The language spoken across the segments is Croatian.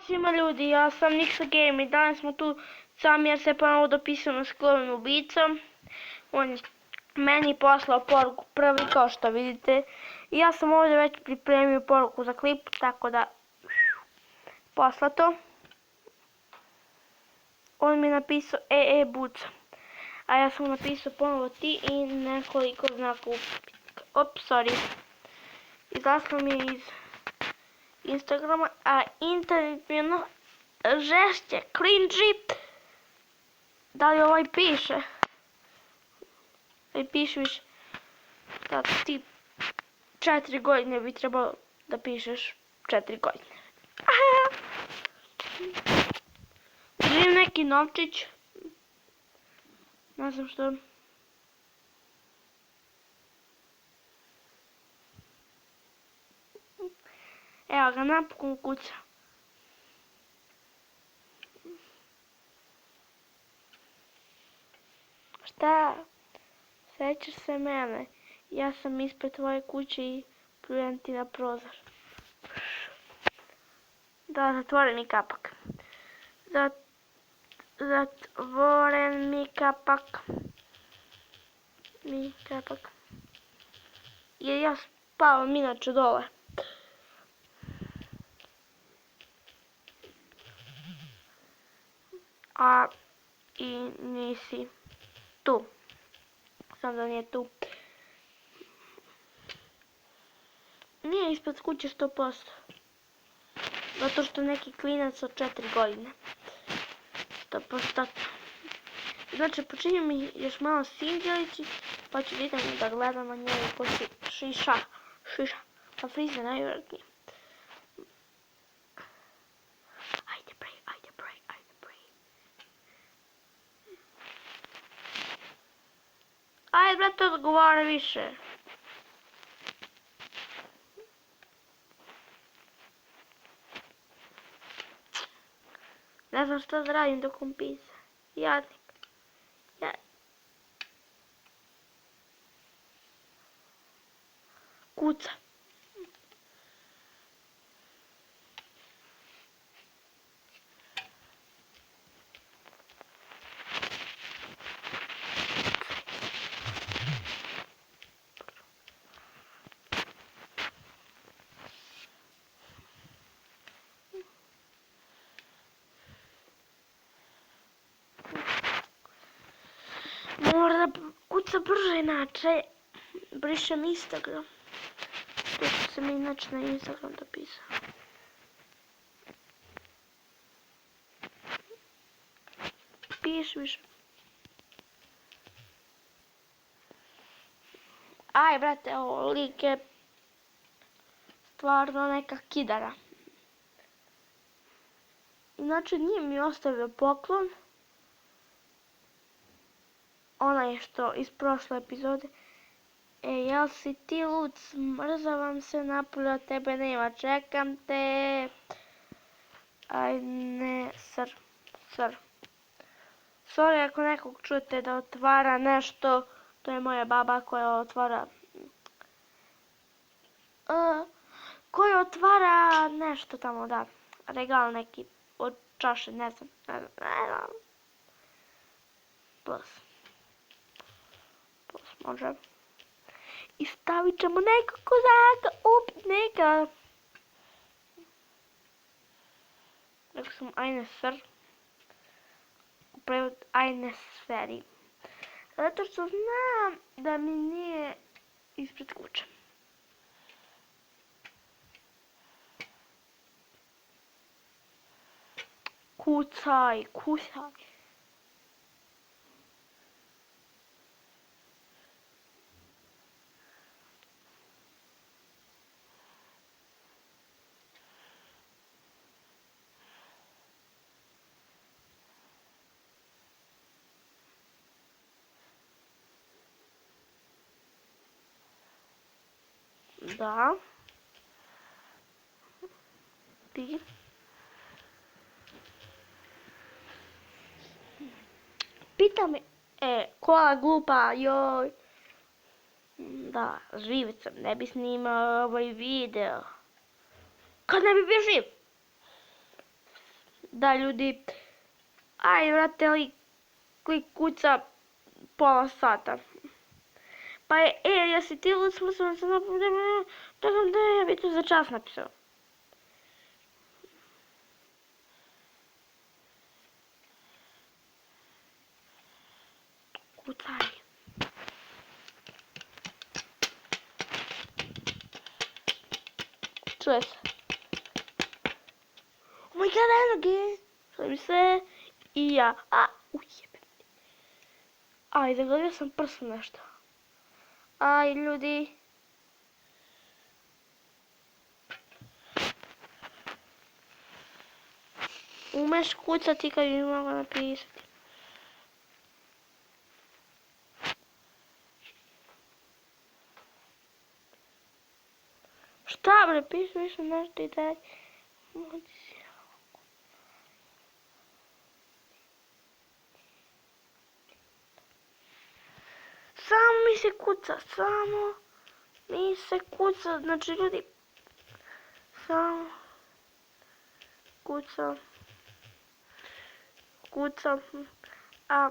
Svima ljudi, ja sam Nixa Game i danas smo tu sami jer se ponovo dopisujemo s Klovim ubicom. On je meni poslao poruku prvi kao što vidite. I ja sam ovdje već pripremio poruku za klip, tako da poslato. On mi je napisao buca. A ja sam mu napisao ponovo ti i nekoliko znaka upitnika. Sorry. Izašlo mi je iz Instagrama, a internet mi je ono žešće, cringy. Da li ovaj piše? Piše više da ti 4 godine bi trebalo da pišeš 4 godine. Želim neki novčić. Ne znam što. Evo ga, napokon kuca. Šta? Sećaš se mene? Ja sam ispred tvoje kuće i pljujem ti na prozor. Da, zatvoren mi kapak. Zatvoren mi kapak. Jer ja spavam inače dole. A i nisi tu. Sam da nije tu. Nije ispred kuće 100%. Zato što neki klinac od 4 godine. 100%. Znači, počinju mi još malo sinđelići, pa ću da idem da gledam na njegu ko šiša. Pa frize najvjerojatnije. Ajde prej. Ajde, brate, odgovara više. Ne znam što da radim dok on pisa. Jadnik. Kuca. Mora da kuca brže, inače brišem Instagram. To što sam inače na Instagram dopisao. Piš više. Aj, brate, ovo lik je stvarno neka kidara. Inače, nije mi ostavio poklon. Onaj što iz prošle epizode. Jel si ti lud, smrzavam se napolje, od tebe nema, čekam te. Aj ne, sr. Sorry ako nekog čujete da otvara nešto, to je moja baba koja otvara... koja otvara nešto tamo, da. Regal neki od čaše, ne znam. Plus može. I stavit ćemo nekako znaka upitnika. Rekao sam ajne sr. U prevod ajne sferi. Zato što znam da mi nije ispred kuće. Kucaj. Da. Ti. Pita me, kola glupa, joj. Da, živ sam, ne bi snimao ovaj video. Kad ne bi bio živ? Da, ljudi. Aj, vrate, ali koji kuca pola sata. Pa je, jesi ti lud, sam se napravio, čekam da je bi to za čas napisao. Kucaj. Čuje se. Oh my god, eno ga. Sami se. I ja. A, ujebe. Aj, zaglavio sam prstom nešto. Aj, ljudi. Umeš kucati kad bi mogla napisati. Šta bre, piši više nešto i daj. Samo mi se kuca, samo mi se kuca, znači ljudi, samo kuca, a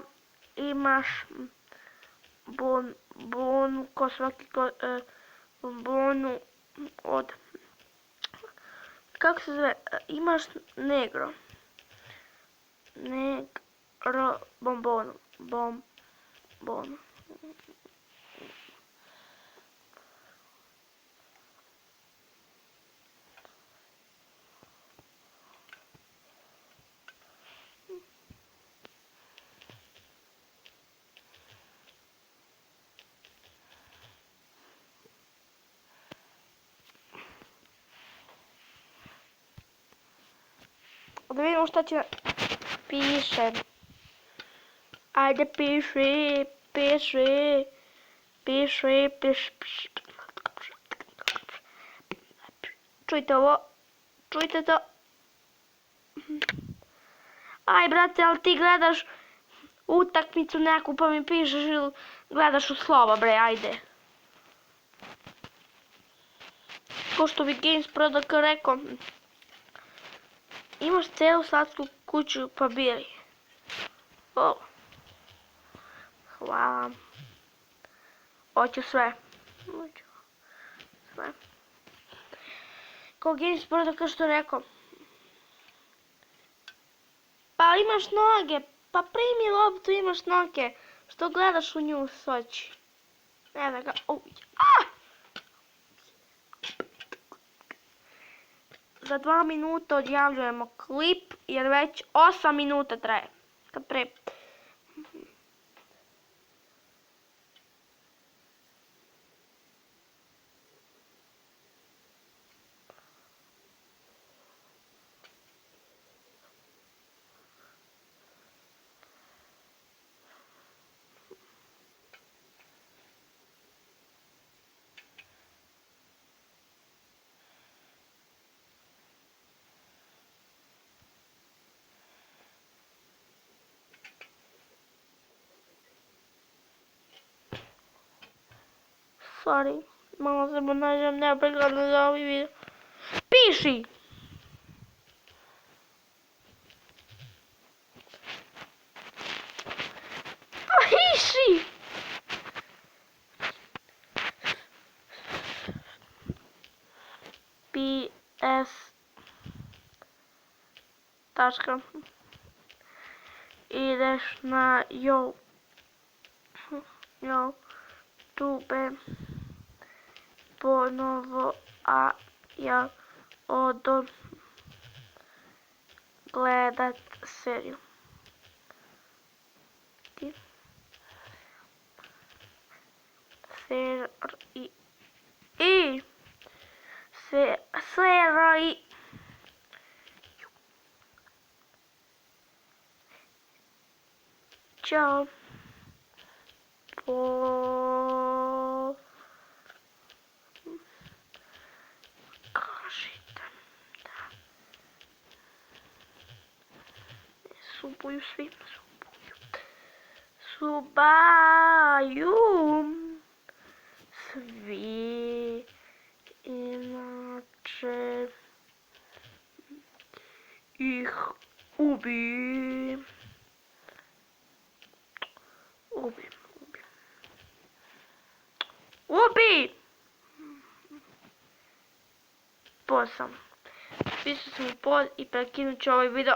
imaš bonu ko svaki bonu od, kako se zove, imaš negro bombonu, da vidimo šta će piše. Ajde piši. Čujte ovo. Čujte to. Aj brate, ali ti gledaš utakmicu neku pa mi pišeš ili gledaš u slova bre, ajde. Ko što bi Games Product rekao, imaš celu sladsku kuću pa bili. O. Hvala. Hoću sve. Ko Games Product što rekao. Pa imaš noge, pa primi loptu, imaš noge. Što gledaš u nju soći? Ne da ga... Za 2 minuta odjavljujemo klip, jer već 8 minuta traje. Sorry, malo se ponašam nepregledno za ovaj video. Piši! Piši! PS tačka. Ideš na YouTube ponovo, a ja odem gledat seriju. Seriji. Ćao. Kažite da subuju svi. Subaju svi. Inače ih Ubi. Ubi. Ubi. Posam. Pisao sam u pod i prekinut ću ovaj video.